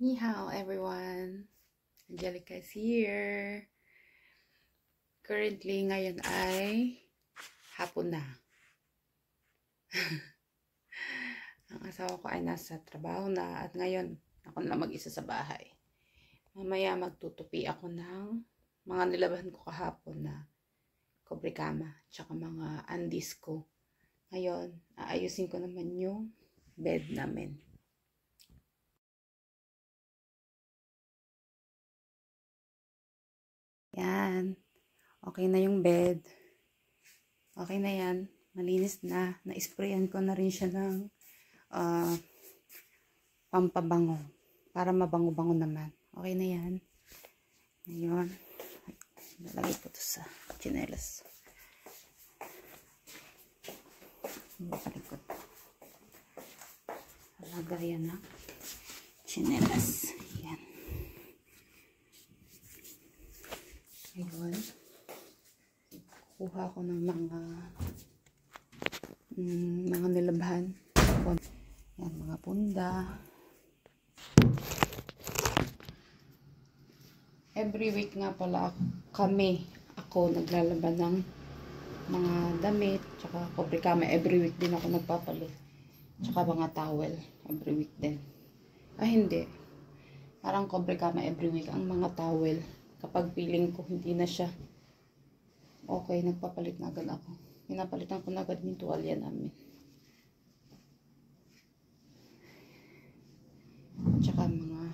Ni hao everyone! Angelica is here. Currently, ngayon ay hapon na. Ang asawa ko ay nasa trabaho na at ngayon ako na mag-isa sa bahay. Mamaya magtutupi ako ng mga nilabahan ko kahapon na kobrikama tsaka mga andis ko. Ngayon, aayusin ko naman yung bed namin. Yan. Okay na yung bed. Okay na yan. Malinis na. Na-sprayan ko na rin siya ng pampabango. Para mabango-bango naman. Okay na yan. Ngayon. Nalagay ko to sa chinelas. Nakalikot. Lagayan na. Chinelas. Yan. Ngayon. Kuha ko ng mga nilabhan. Yan, mga punda. Every week nga pala ako naglalaban ng mga damit, tsaka kobrikama. Every week din ako nagpapalit. Tsaka mga towel. Every week din. Hindi. Parang kobrikama every week. Ang mga towel, kapag feeling ko hindi na siya okay, nagpapalit na agad ako. Pinapalitan ko na agad yung tuwalya namin. Tsaka mga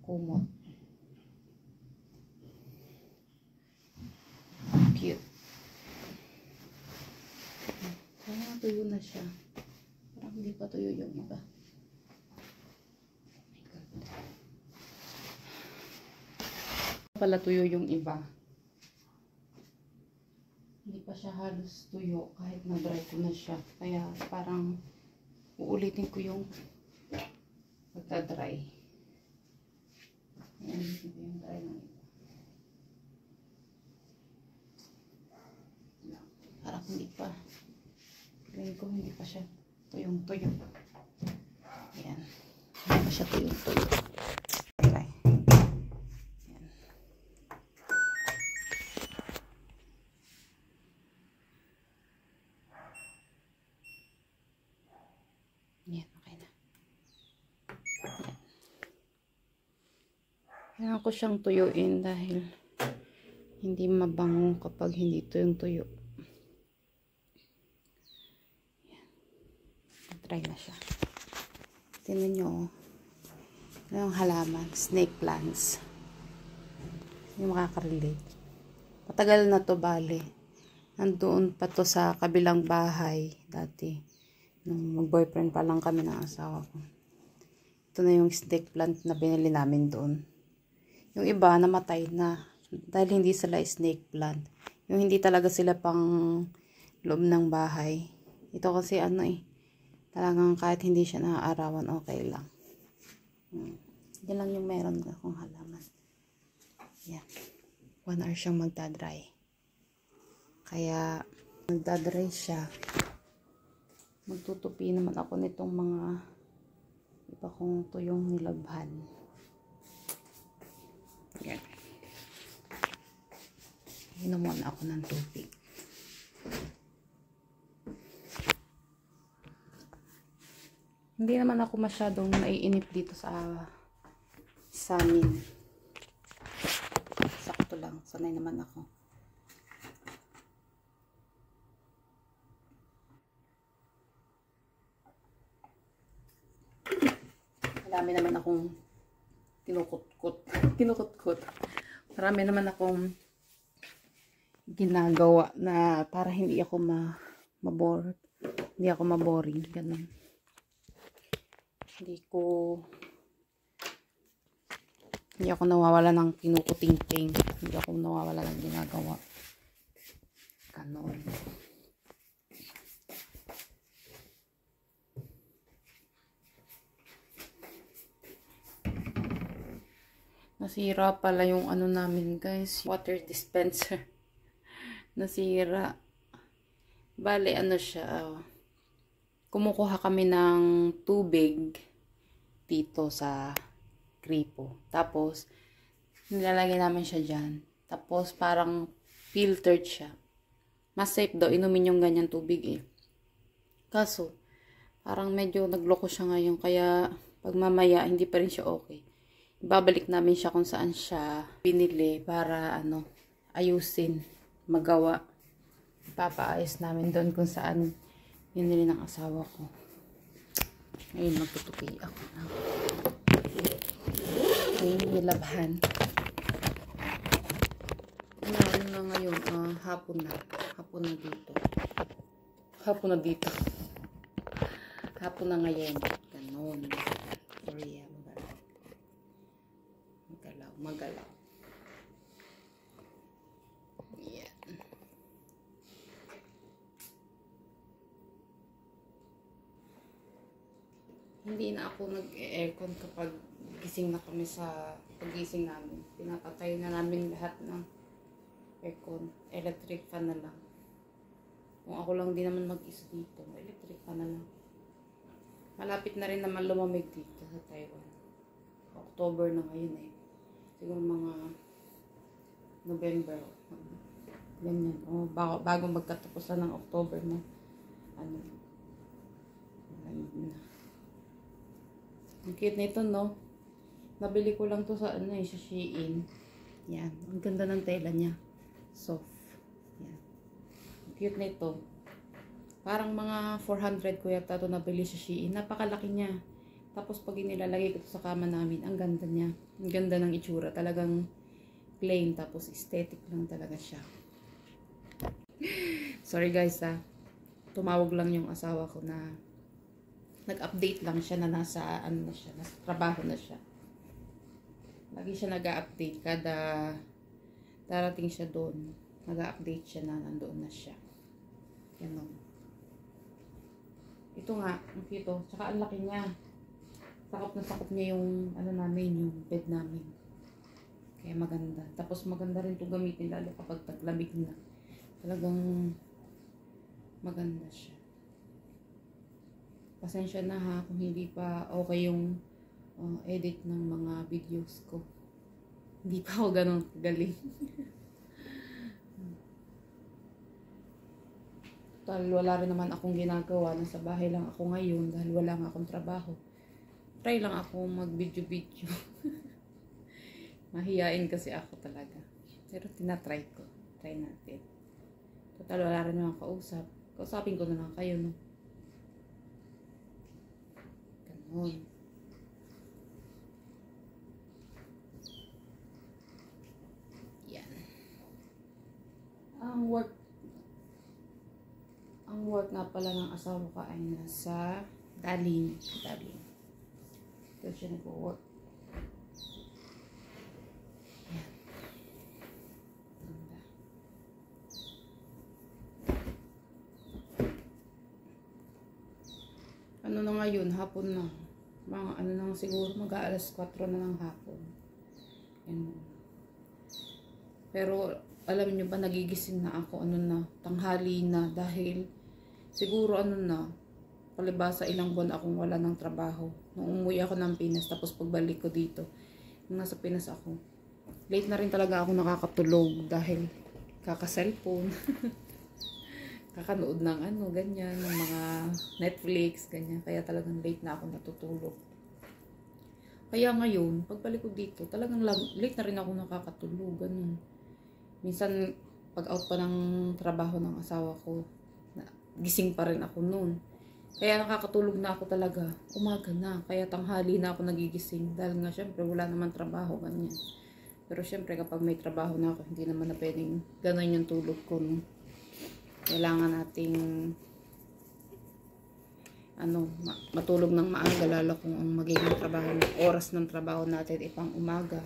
kumot. Cute. Parang tuyo na siya. Parang hindi pa tuyo yung iba. Oh my God. Pala tuyo yung iba. Hindi pa siya halos tuyo kahit na-dry ko na siya. Kaya parang uulitin ko yung pagka-dry. Ayan, ito yung dry ng iba. Parang hindi pa. Tingin ko hindi pa siya tuyong-tuyo. Ayan. Hindi pa siya tuyong-tuyo. Dry. Ayan. Ayan, okay na. Ayan. Kailangan ko siyang tuyuin dahil hindi mabango kapag hindi tuyong-tuyo. Try na siya. Tingnan nyo, yung halaman, snake plants. Yung makaka-relate. Matagal na to bale. Nandoon pa to sa kabilang bahay dati. Nung mag-boyfriend pa lang kami ng asawa ko. Ito na yung snake plant na binili namin doon. Yung iba namatay na dahil hindi sila snake plant. Yung hindi talaga sila pang loob ng bahay. Ito kasi talagang kahit hindi siya naaarawan, okay lang. Yan lang yung meron akong halaman. Yan. 1 hour siyang magdadry. Kaya, magdadry siya. Magtutupi naman ako nitong mga iba kong tuyong nilabhan. Yan. Inom muna ako ng tubig. Hindi naman ako masyadong naiinip dito sa amin. Sakto lang. Sanay naman ako. Marami naman akong kinukutkot. Marami naman akong ginagawa na para hindi ako mabore. Hindi ako maboring. Ganun. Hindi ako nawawala ng kinukuting-ting. Hindi ako nawawala ng ginagawa. Ganon. Nasira pala yung namin guys. Water dispenser. Nasira. Bale, siya. Kumukuha kami ng tubig dito sa gripo. Tapos, nilalagay namin siya dyan. Tapos, parang filtered siya. Mas safe daw, inumin yung ganyan tubig eh. Kaso, parang medyo nagloko siya ngayon. Kaya, pag mamaya, hindi pa rin siya okay. Ibabalik namin siya kung saan siya pinili para, ayusin, magawa. Papaayos namin doon kung saan pinili ng asawa ko. Ngayon, magtutupi ako na. Nilabhan. Ano na ngayon? Hapon na. Hapon na dito. Hapon na dito. Hapon na ngayon. Ganon. Korea. Magalaw. Yan. Hindi na ako nag-aircon kapag gising na kami sa pagising namin. Pinapatay na namin lahat ng aircon. Electric fan na lang. Kung ako lang din naman mag-isa dito, electric fan na lang. Malapit na rin naman lumamig dito sa Taiwan. October na ngayon eh. Siguro mga November. Ganyan. Bago magkatapusan ng October na. Ang cute nito, no? Nabili ko lang to sa sa Shein. Yan. Ang ganda ng tela niya. Soft. Yan. Ang cute nito. Parang mga 400 ko yata to nabili sa Shein. Napakalaki niya. Tapos pag inilalagay ko to sa kama namin, ang ganda niya. Ang ganda ng itsura. Talagang plain. Tapos aesthetic lang talaga siya. Sorry guys tumawag lang yung asawa ko na nag-update lang siya na nasa nasa trabaho na siya. Lagi siya nag-update kada darating siya doon. Nag-update siya na nandoon na siya. Ganun. Ito nga, ang cute to. Tsaka ang laki niya. Sakop na sakop niya yung namin, yung bed namin. Kaya maganda. Tapos maganda rin ito gamitin lalo kapag taglamig na. Talagang maganda siya. Pasensya na ha kung hindi pa okay yung edit ng mga videos ko. Hindi pa ako ganun galing. Total, wala rin naman akong ginagawa. Nasa bahay lang ako ngayon dahil wala nga akong trabaho. Try lang ako mag-video-video. Mahiyain kasi ako talaga. Pero tinatry ko. Try natin. Total, wala rin naman kausap. Kausapin ko na lang kayo, no? Ganon. Yan. Ang work nga pala ng asawa ko ay nasa Daling. Ito siya nag-work. Yan. Ganda. Ano na ngayon? Hapon na. Mga na siguro mag-aalas 4 na ng hapon. Yan. Pero alam niyo ba, nagigising na ako tanghali na dahil siguro palibasa ilang buwan akong wala ng trabaho. Nung umuwi ako ng Pinas, tapos pagbalik ko dito, nung nasa Pinas ako, late na rin talaga ako nakakatulog dahil kaka-cellphone. Kakanood ng ganyan, ng mga Netflix, ganyan. Kaya talagang late na ako natutulog. Kaya ngayon, pagbalik ko dito, talagang late na rin ako nakakatulog, ganun. Minsan, pag out pa ng trabaho ng asawa ko, gising pa rin ako noon. Kaya nakakatulog na ako talaga. Umaga na. Kaya tanghali na ako nagigising. Dahil nga syempre wala naman trabaho, ganyan. Pero syempre kapag may trabaho na ako, hindi naman na pwedeng ganun yung tulog ko. No? Kailangan nating matulog ng maaga, lalo kung ang magiging trabaho, oras ng trabaho natin ay pang umaga.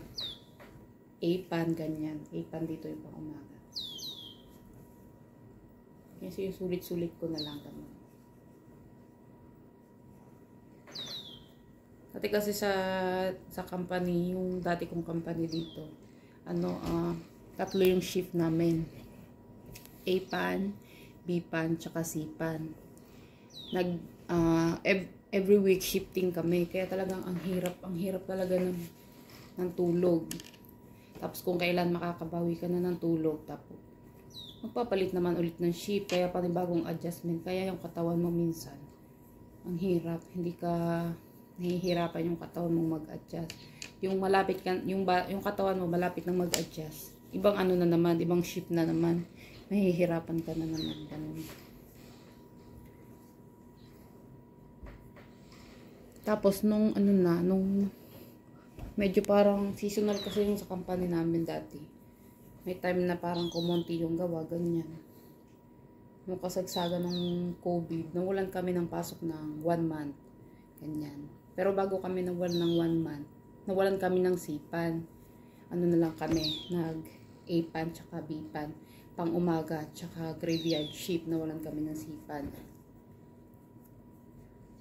Apan, ganyan. Apan dito yung pang umaga. Kasi yung sulit-sulit ko na lang ganun. Dati kasi sa company, yung dati kong company dito, tatlo yung shift namin. A-pan, B-pan, tsaka C-pan. every week shifting kami. Kaya talagang ang hirap talaga ng tulog. Tapos kung kailan makakabawi ka na ng tulog, tapos magpapalit naman ulit ng shift, kaya panibagong adjustment. Kaya yung katawan mo minsan, ang hirap, hindi ka nahihirapan yung katawan mong mag-adjust. Yung malapit ka, yung katawan mo malapit nang mag-adjust. Ibang ano na naman, ibang shift na naman. Nahihirapan ka na naman. Ganun. Tapos nung medyo parang seasonal kasi yung sa company namin dati. May time na parang kumonti yung gawa, ganyan. Nung kasagsagan ng COVID, nawalan kami ng pasok ng 1 month. Ganyan. Pero bago kami nawalan ng 1 month, nawalan kami ng sipan. Ano na lang kami, nag-A-pan tsaka B-pan. Pang umaga tsaka graveyard shift, nawalan kami ng sipan.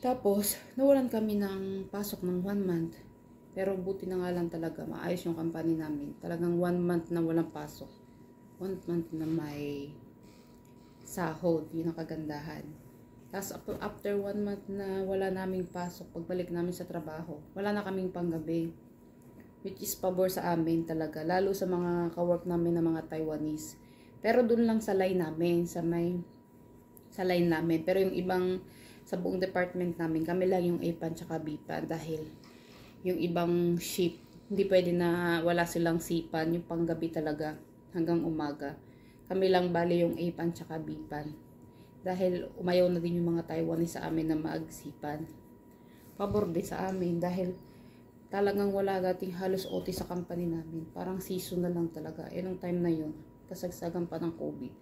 Tapos, nawalan kami ng pasok ng 1 month. Pero buti na nga lang talaga, maayos yung company namin. Talagang 1 month na walang pasok. 1 month na may sahod, yun ang kagandahan. Tapos after 1 month na wala naming pasok, pagbalik namin sa trabaho, wala na kaming panggabi. Which is pabor sa amin talaga, lalo sa mga kawork namin na mga Taiwanese. Pero dun lang sa line namin, sa line namin. Pero yung ibang, sa buong department namin, kami lang yung A-pan tsaka B-pan dahil yung ibang shift, hindi pwede na wala silang sipan, yung panggabi talaga hanggang umaga. Kami lang bali yung A-pan tsaka B-pan. Dahil umayaw na din yung mga Taiwanese sa amin na magsipan. Pabor din sa amin dahil talagang wala dating halos OT sa company namin. Parang seasonal lang talaga. Nung time na yun, kasagsagan pa ng COVID.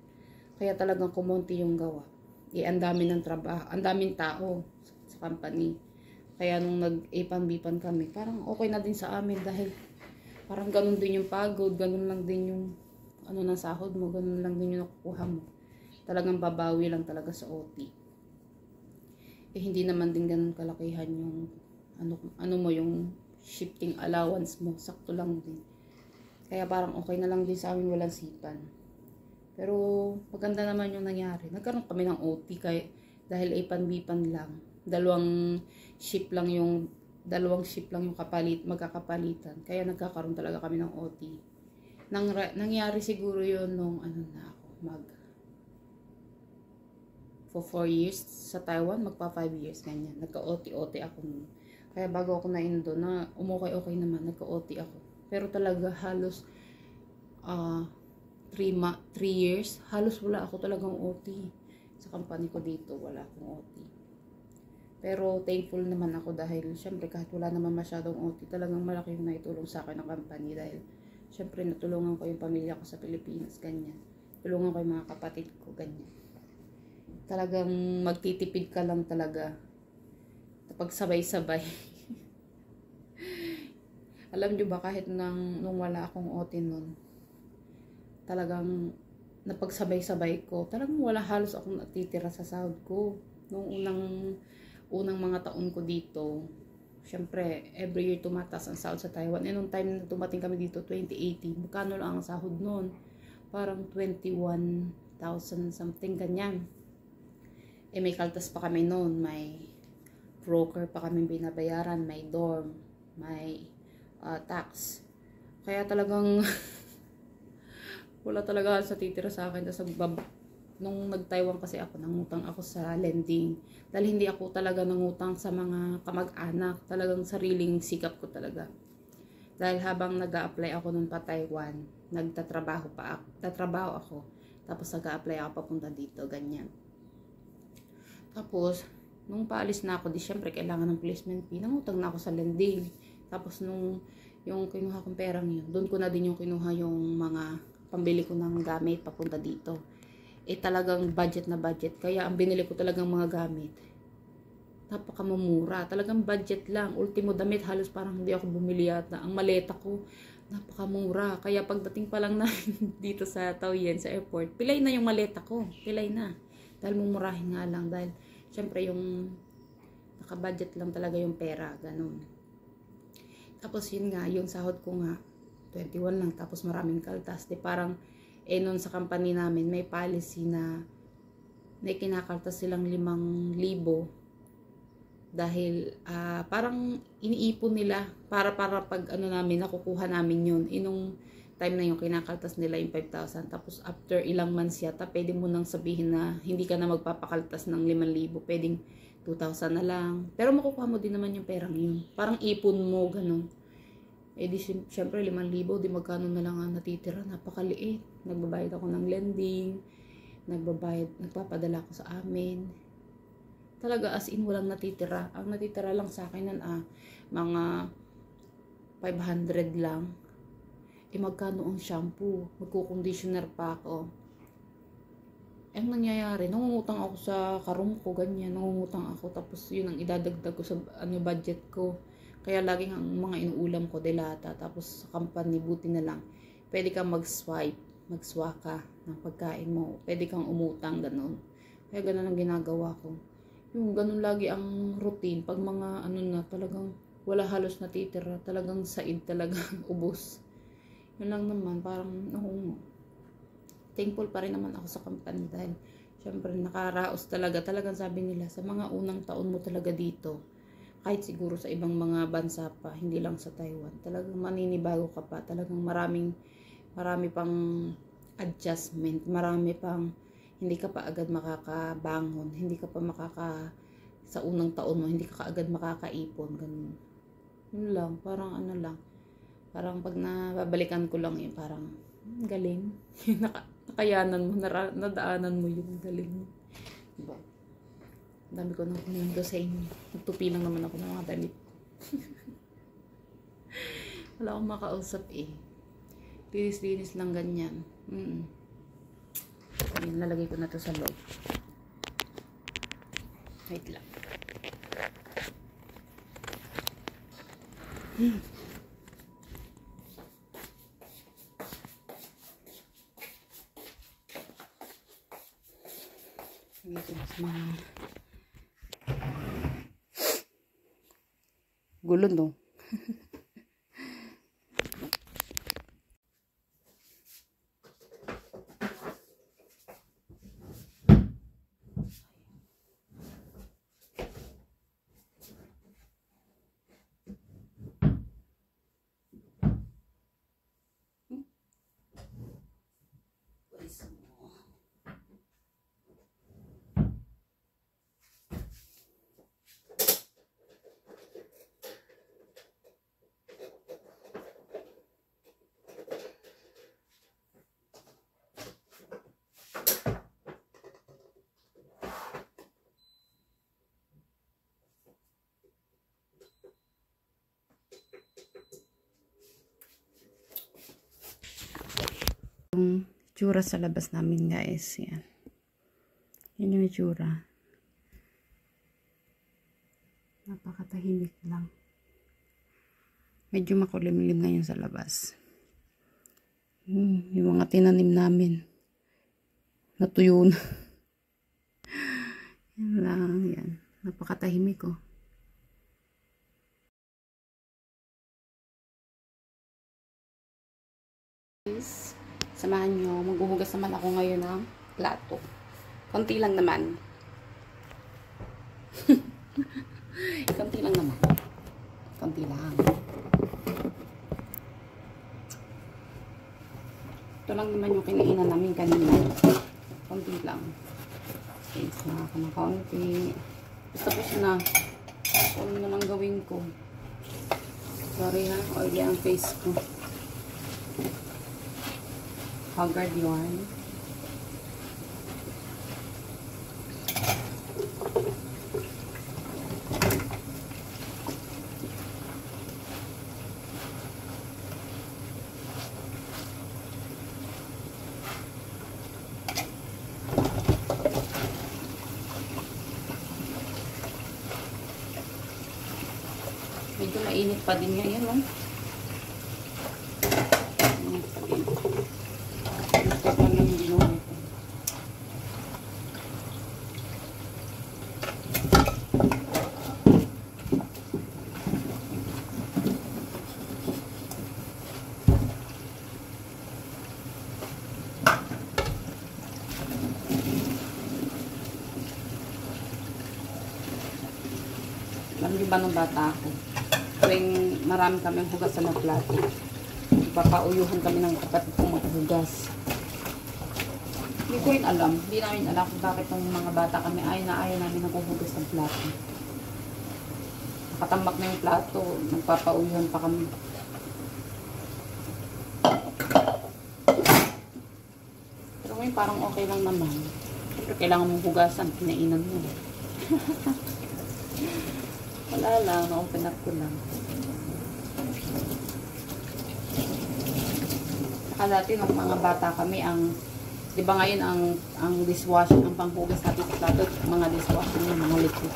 Kaya talagang kumonti yung gawa. Ang dami ng trabaho, ang daming tao sa company. Kaya nung nag-A-pan B-pan kami, parang okay na din sa amin dahil parang ganun din yung pagod, ganun lang din yung ano na sahod mo, ganun lang din yung nakukuha mo. Talagang babawi lang talaga sa OT. Hindi naman din ganun kalakihan yung ano mo, yung shifting allowance mo, sakto lang din. Kaya parang okay na lang din sa amin walang sipan. Pero maganda naman yung nangyari. Nagkaroon kami ng OT dahil A-pan B-pan lang. Dalawang shift lang yung magkakapalitan. Kaya nagkakaroon talaga kami ng OT. Nangyari siguro yun nung na ako, for 4 years sa Taiwan, magpa 5 years, ganyan. Nagka-OT ako nun. Kaya bago ako na-indo, na umukay-okay naman, nagka-OT ako. Pero talaga halos 3 years, halos wala ako talagang OT. Sa company ko dito, wala akong OT. Pero thankful naman ako dahil syempre kahit wala naman masyadong OT, talagang malaki yung naitulong sa akin ng company dahil syempre natulungan ko yung pamilya ko sa Pilipinas, ganyan. Tulungan ko yung mga kapatid ko, ganyan. Talagang magtitipid ka lang talaga kapag sabay-sabay. Alam nyo ba, kahit nung wala akong OT nun, talagang napagsabay-sabay ko, talagang wala halos akong natitira sa sahod ko. Nung unang mga taon ko dito, syempre, every year tumataas ang sahod sa Taiwan. Nung time na tumating kami dito, 2018, magkano lang ang sahod noon? Parang 21,000 something, ganyan. May kaltas pa kami noon, may broker pa kami binabayaran, may dorm, may tax. Kaya talagang wala talaga sa titira sa akin. Tapos nung nag-Taiwan kasi ako, nangutang ako sa lending. Dahil hindi ako talaga nangutang sa mga kamag-anak. Talagang sariling sikap ko talaga. Dahil habang nag-a-apply ako nun pa Taiwan, tatrabaho ako. Tapos nag-a-apply ako papunta dito, ganyan. Tapos, nung paalis na ako, di syempre kailangan ng placement fee. Nangutang na ako sa lending. Tapos yung kinuha kong perang yun, doon ko na din yung kinuha yung mga pambili ko ng gamit papunta dito. Talagang budget na budget. Kaya ang binili ko talagang mga gamit, napakamumura. Talagang budget lang. Ultimo damit, halos parang hindi ako bumili yata. Ang maleta ko, napakamura. Kaya pagdating pa lang na dito sa Taoyuan, sa airport, pilay na yung maleta ko. Pilay na. Dahil mumurahin nga lang. Dahil, syempre, yung nakabudget lang talaga yung pera. Ganun. Tapos, yun nga, yung sahod ko nga, 21 lang. Tapos, maraming kaltas. Di parang, nun sa company namin, may policy na may kinakaltas silang 5,000 Dahil parang iniipon nila para pag ano namin, nakukuha namin yun. Inong time na yung kinakaltas nila yung 5,000. Tapos after ilang months yata, pwede mo nang sabihin na hindi ka na magpapakaltas ng 5,000. Pwedeng 2,000 na lang. Pero makukuha mo din naman yung perang yun. Parang ipon mo, ganun. Eh di syempre 5,000, di magkano na lang ang natitira. Napakaliit. Nagbabayad ako ng lending. Nagpapadala ako sa amin. Talaga as in walang natitira. Ang natitira lang sa akin nun mga 500 lang. Eh magkano ang shampoo? Magko-conditioner pa ako. Eh ang nangyayari, nangungutang ako sa karum ko, ganyan. Nangungutang ako, tapos yun ang idadagdag ko sa budget ko. Kaya laging ang mga inuulam ko, delata. Tapos sa company, buti na lang. Pwede kang magswaka ng pagkain mo. Pwede kang umutang, ganun. Kaya ganun ang ginagawa ko. Yung ganun lagi ang routine. Pag mga ano na, talagang wala halos natitira. Talagang said, talagang ubos. Yun lang naman, parang thankful pa rin naman ako sa company dahil syempre nakaraos talagang sabi nila sa mga unang taon mo talaga dito, kahit siguro sa ibang mga bansa pa, hindi lang sa Taiwan, talagang maninibago ka pa, talagang marami pang adjustment, marami pang hindi ka pa agad makakabangon, hindi ka pa sa unang taon mo, hindi ka agad makakaipon, ganun. Yun lang, parang ano lang. Parang pag nababalikan ko lang yun, parang galing. Nakayanan mo, nadaanan mo yung galing mo. Diba? Ang dami ko nang kumundo sa inyo. Nagtupi lang naman ako ng mga damit. Wala akong makausap eh. Linis-linis lang ganyan. Ayun, lalagay ko na to sa loob. Wait lang. Dito sa mga gulo, no? Yung itsura sa labas namin, guys. Yan. Yan yung itsura. Napakatahimik lang. Medyo makulimlim ngayon sa labas. Yung mga tinanim namin. Natuyo na. Yan lang. Yan. Napakatahimik, oh. Samahan nyo, maghuhugas naman ako ngayon ng plato. Konti lang naman. Konti lang naman. Konti lang. Ito lang naman yung kinainan namin kanina. Konti lang. Space na ako ng konti. Tapos na. Ano na lang gawin ko. Sorry ha, oily ang face ko. Haggard yarn. Medyo mainit pa din ngayon, no? Mainit pa din. Ito pa lang yung ginawa ko. iba ng bata ako. Tuwing marami kaming hugasan na plato, papauyuhan kami ng kapatid kong maghugas. Hindi ko rin alam. Hindi namin alam kung bakit ng mga bata kami ayaw namin naghuhugas ng plato. Nakatambak na yung plato, nagpapauyuhan pa kami. Pero ngayon parang okay lang naman. Pero kailangan mong hugasan, pinainan mo. Wala lang, na-open up ko lang. Saka dati nung mga bata kami, di ba ngayon ang dishwashing, ang panghugas natin sa plato, mga dishwashing yung mga liquid.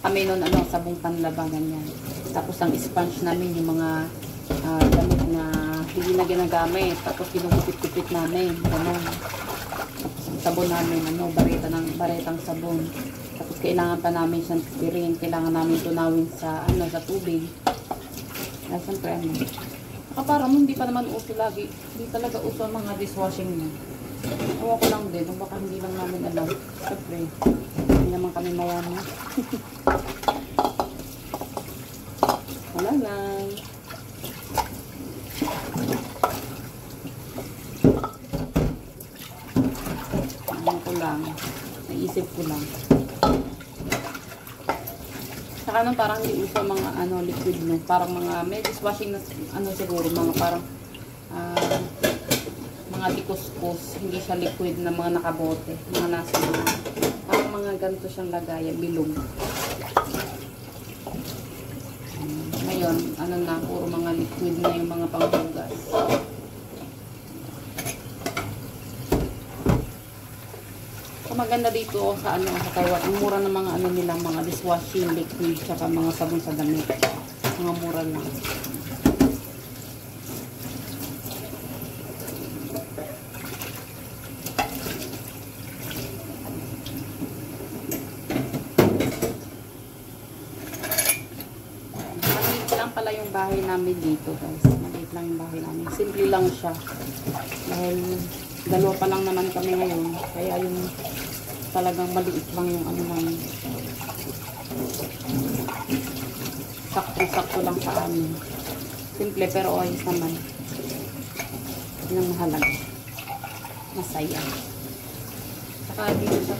Kami noon, sabong panlaba, ganyan. Tapos ang sponge namin, yung mga damit na hindi na ginagamit. Tapos ginugupit-gupit namin, gano'n. Tapos ang sabon namin, baretang sabon. Tapos kailangan pa namin siyang tipirin, kailangan namin tunawin sa tubig. Kaya siyempre, parang hindi pa naman uso lagi. Hindi talaga uso ang mga dishwashing na. Ewan ko lang din, baka hindi lang namin alam. Siyempre, hindi naman kami mayaman. Wala lang. Ano ko lang, naisip ko lang. Saka nung parang hindi uso mga liquid, no? Parang mga may dishwashing na siguro, mga parang mga dikuskus, hindi siya liquid na mga nakabote, mga nasa parang mga ganito siyang lagayan, bilog. Ngayon, puro mga liquid na yung mga panghugas. So, maganda dito sa sa Taiwan, ang mura ng mga nila, mga dishwashing liquid, saka mga sabon sa damit. Mga mura lang. Pala yung bahay namin dito, guys. Maliit lang yung bahay namin. Simple lang siya. Dahil dalawa pa lang naman kami ngayon. Kaya yung talagang maliit lang yung namin. Sakto-sakto lang sa amin. Simple pero ayos naman. Yun ang mahalaga. Masaya. Saka dito sa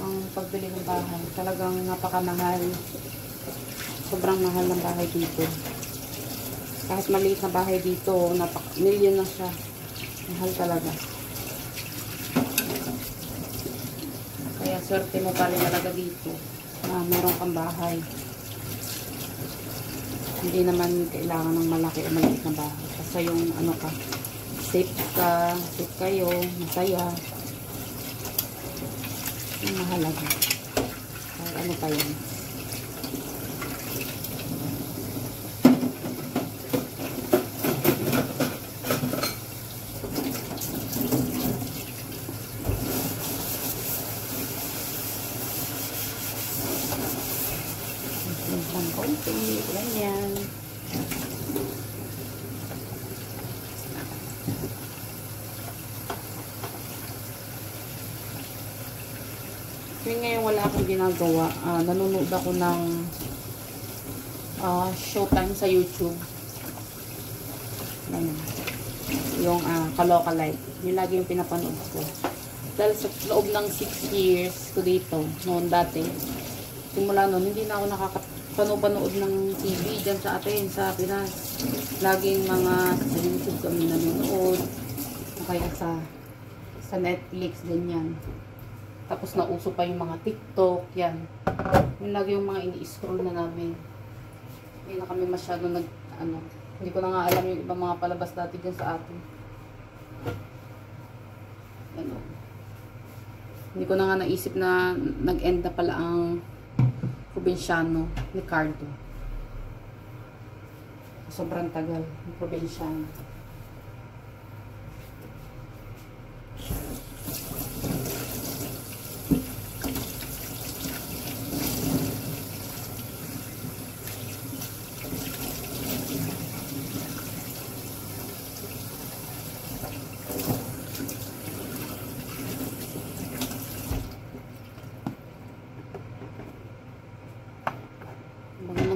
ang pagbili ng bahay. Talagang napakamahal. Sobrang mahal ng bahay dito. Kahit maliit na bahay dito, million na siya. Mahal talaga. Kaya swerte mo pa rin talaga dito na meron kang bahay. Hindi naman kailangan ng malaki o maliit na bahay. Kasi yung safe kayo, masaya. Yung mahalaga. Kaya pa yun. Ang konti, ganyan. Kaya ngayon wala akong ginagawa. Nanonood ako ng Showtime sa YouTube. Ayan. Yung Kaloka Life. Yun lagi yung pinapanood ko. Dahil sa loob ng 6 years ko dito, noon dati, simula noon, hindi na ako nakakapanood ng TV dyan sa atin, sa Pinas. Laging mga sa YouTube kami nanonood. O kaya sa Netflix, ganyan. Tapos nauso pa yung mga TikTok, yan. Yung lagi yung mga ini-scroll na namin. Hindi na kami masyado hindi ko na nga alam yung ibang mga palabas dati dyan sa atin. Ano. Hindi ko na nga naisip na nag-end na pala ang Probinsyano ni Cardo. Sobrang tagal ng Probinsyano.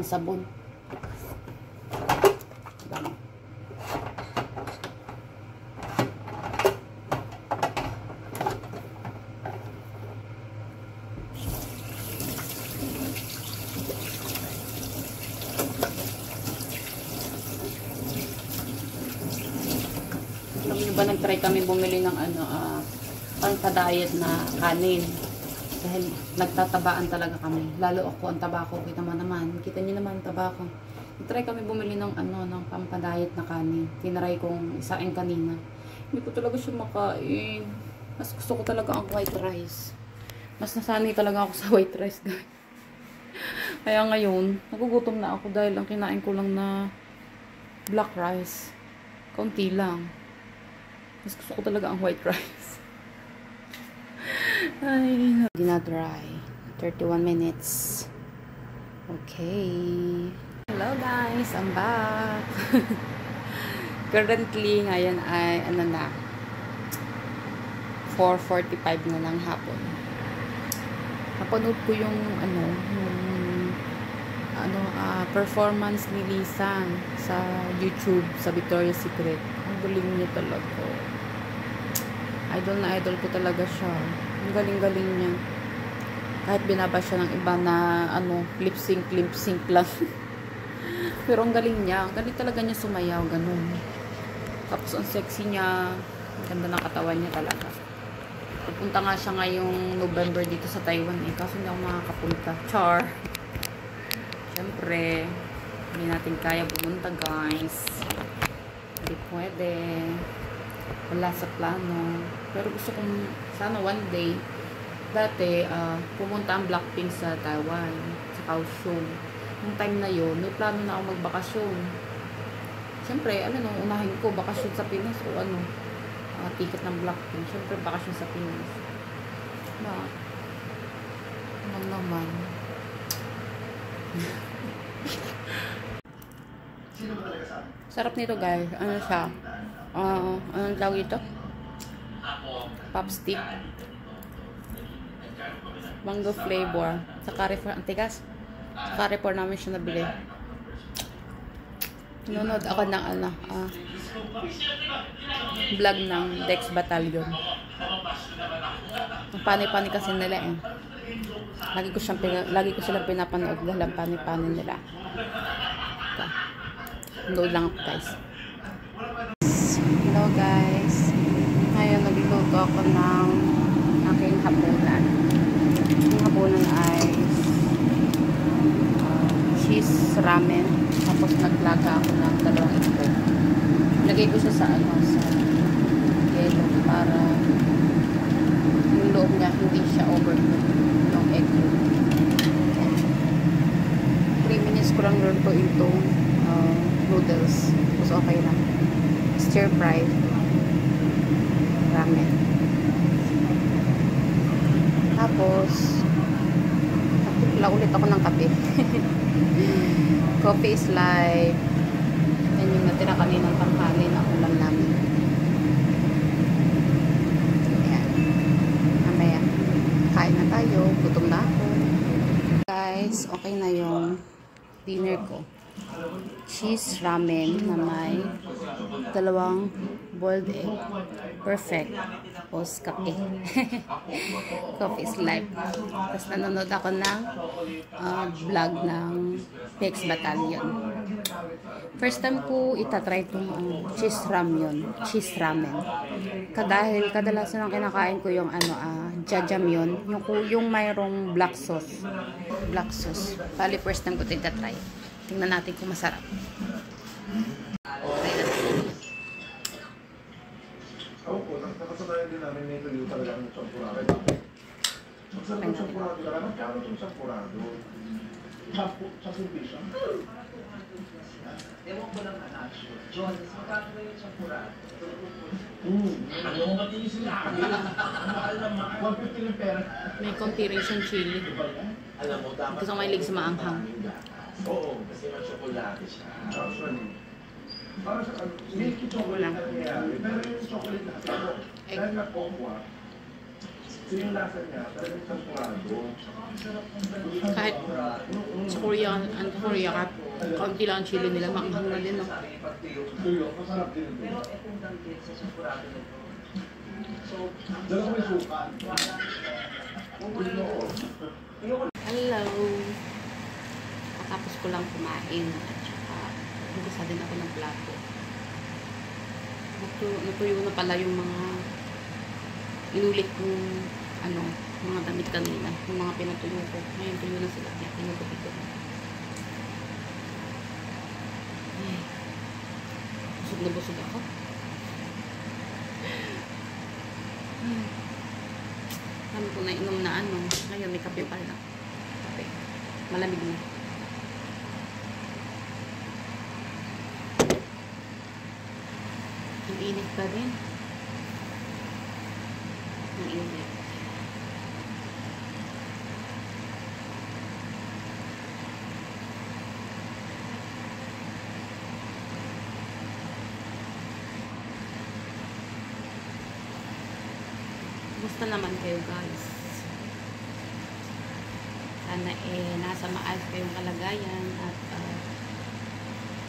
sabon. Dami. Alam niyo ba, nag-try kami bumili ng pang-diet na kanin. Dahil nagtatabaan talaga kami. Lalo ako, ang taba ko. Kita naman. Kita niyo naman, taba ko. Nag-try kami bumili ng ng pang-diet na kanin. Tinry kong isain kanina. Hindi ko talaga siya makain. Mas gusto ko talaga ang white rice. Mas nasanay talaga ako sa white rice, guys. Kaya ngayon, nagugutom na ako dahil ang kinain ko lang na black rice. Kaunti lang. Mas gusto ko talaga ang white rice. Ay, dry. 31 minutes. Okay. Hello guys, I'm back. Currently, ngayon ay, 4:45 na ng hapon. Napanood ko yung, performance ni Lisa sa YouTube, sa Victoria's Secret. Ang galing niya talaga. Idol na idol ko talaga siya. Ang galing-galing niya. Kahit binaba siya ng iba na, lip sync lang. Pero ang galing niya. Ang galing talaga niya sumayaw, ganun. Tapos ang sexy niya. Ang ganda ng katawan niya talaga. Pupunta nga siya ngayong November dito sa Taiwan eh. Kaso hindi ako makakapunta. Char! Siyempre, hindi natin kaya pumunta, guys. Hindi pwede. Wala sa plano. Pero gusto kong, sana one day, dati, pumunta ang Blackpink sa Taiwan, sa Kaohsiung. Nung time na yun, may plano na ako magbakasyon. Siyempre, unahin ko, bakasyon sa Pinas o ticket ng Blackpink. Siyempre, bakasyon sa Pinas. Ano naman. Sarap nito, guys. Ano siya? Anong tawag ito? Popstick. Mango flavor. Sa Carrefour. Ang tigas. Sa Carrefour namin siya nabili. Nunod ako ng vlog ng Dex Battalion. Ang panay-panay kasi nila eh. Lagi ko silang pinapanood dahil ang panay-panay nila. Nood lang ako, guys. Hello guys. Ngayon nagluluto ako ng aking hapunan. Ang hapunan ay cheese ramen. Tapos naglaga ako ng 2 itlog. Lagay ko siya sa yelo para yung loob niya hindi siya overcook yung egg yolk. 3 minutes ko lang luto itong noodles. Tapos okay na. Stir fry ramen. Tapos ulit ako ng kape. Coffee is life. Yan yung natira kaninang tanghali na ulam namin. Ayan. Mamaya kain na tayo. Gutom na ako. Guys, okay na yung dinner ko. Cheese ramen na may 2 boiled egg. Perfect. Tapos kape. Coffee is life. Tapos nanonood ako ng vlog ng Dex Battalion. First time ko itatry itong cheese ramen. Dahil kadalasan ang kinakain ko yung jajangmyeon. Yung mayroong black sauce. Bali first time ko ito itatry. Tingnan natin kung masarap. Opo, nakasanayan din namin nito yung talagang champurado. Magsarap ng champurado ka lang. Magkano itong champurado? 10 piso? Ewan ko lang John, magkano ba yung champurado? Ano mo ba tingin sila? Ang mahal naman. 150 ng pera. May konti rin siyang chili. Alam mo, dapat... Gusto ko mahilig sa maanghang. Oo, kasi may chocolate siya. Para sa milky chocolate na nangyayari. Pero yung chocolate na dahil na cocoa, So yung lasa niya, talagang sampurado. Kahit sa Korea, kaunti lang ang chili nila, maanghang na din, no? Tuyo, masarap din ito. Pero itong danggit sa sampurado nito. So, Dalawa may suka. Hello! Katapos ko lang kumain at saka nagisa din ako ng plato. Natuyo na pala yung mga inulit kong mga damit kanina, yung mga pinatuyo ko. Ngayon tuyo na sila, kaya pinutupi ko. Ay, busog na busog ako. Kami ko na inom na ngayon may kape pa rin ako. Kape. Malamig na. Ang init pa rin. Ang init. Kumusta naman kayo guys? Sana nasa maayos kayong kalagayan at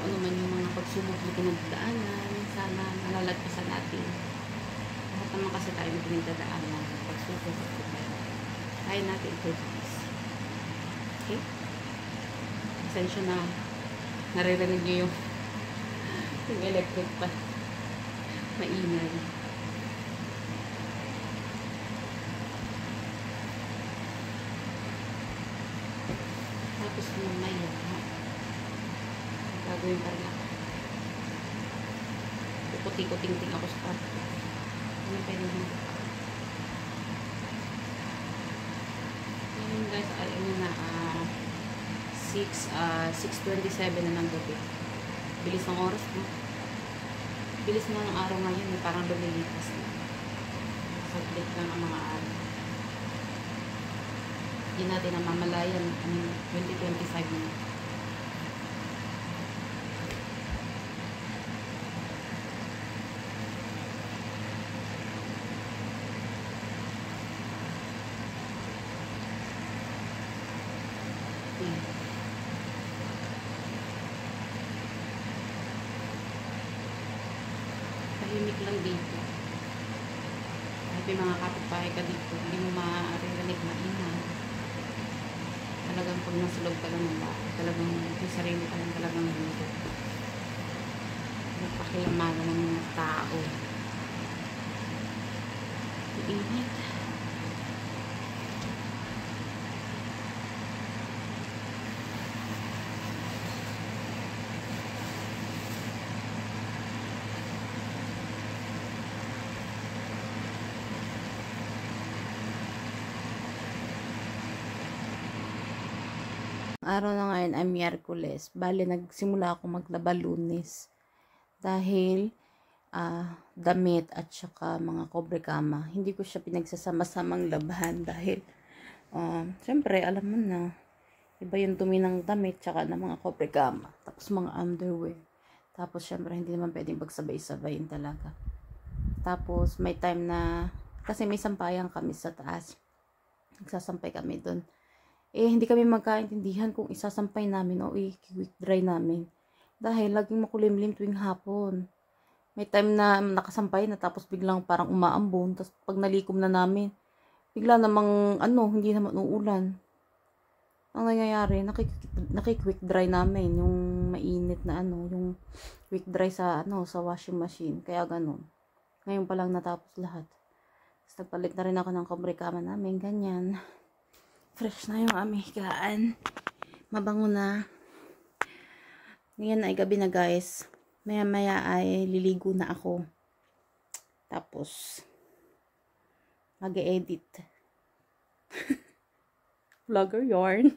ano man yung mga pagsubok na pinagdaanan, sana nalalagpasan natin. Lahat naman kasi tayo na pinagdadaanan ng pagsubok at problema. Kaya natin ito guys. Okay? Pasensya na naririnig nyo yung electric pa. Maingay. Tapos mamaya gagawin pa rin ako. Puputi-kuting-ting ako sa kwarto. Ano pwede mo? Ngayon guys, ay na 6:27 na ng gabi. Bilis ng oras, no? Bilis na ng araw ngayon, parang lumilipas na. Saglit lang ang mga araw. Hindi natin namamalayan 2025 na. Tahimik lang dito. Kahit may mga kapitbahay ka dito, hindi mo maririnig maingay. Talagang pag nasa loob ka lang ng bahay, talagang may sarili ka lang talagang mundo. Nagpakilamanan ng mga tao. Init. Araw na ngayon ay Miyerkules. Bale, nagsimula ako maglaba Lunes. Dahil damit at saka mga kobre kama. Hindi ko siya pinagsasama-samang labahan dahil syempre, alam mo na, iba yung dumi ng damit tsaka ng mga kobre kama. Tapos mga underwear. Tapos syempre, hindi naman pwedeng pagsabay-sabayin talaga. Tapos may time na, kasi may sampayan kami sa taas. Nagsasampay kami doon. Hindi kami magkaintindihan kung isasampay namin o i-quick dry namin. Dahil laging makulimlim tuwing hapon. May time na nakasampay na tapos biglang parang umaambon. Tapos pag nalikom na namin, bigla namang hindi naman uulan. Ang nangyayari, naki-quick dry namin yung mainit na yung quick dry sa sa washing machine. Kaya ganun. Ngayon pa lang natapos lahat. Tapos nagpalit na rin ako ng kobre kama namin, ganyan. Fresh na yung aming higaan. Mabango na. Ngayon ay gabi na guys. Maya-maya ay liligo na ako. Tapos, mag-e-edit. Vlogger yarn.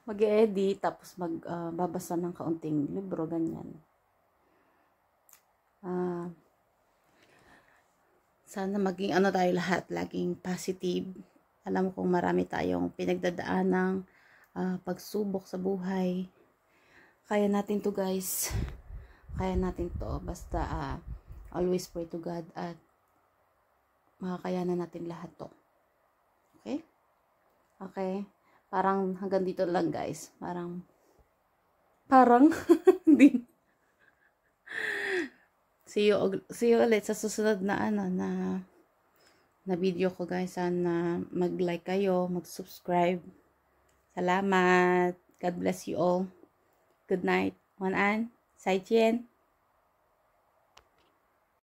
Mag-e-edit. Tapos magbabasa ng kaunting libro. Ganyan. Sana maging tayo lahat. Laging positive. Alam kong marami tayong pinagdadaan ng pagsubok sa buhay. Kaya natin to guys. Kaya natin to. Basta always pray to God at makakayanan natin lahat to. Okay? Okay. Parang hanggang dito lang, guys. Parang hindi. See you ulit sa susunod na na video ko, guys. Sana mag-like kayo, mag-subscribe. Salamat. God bless you all. Good night. 晚安。再见。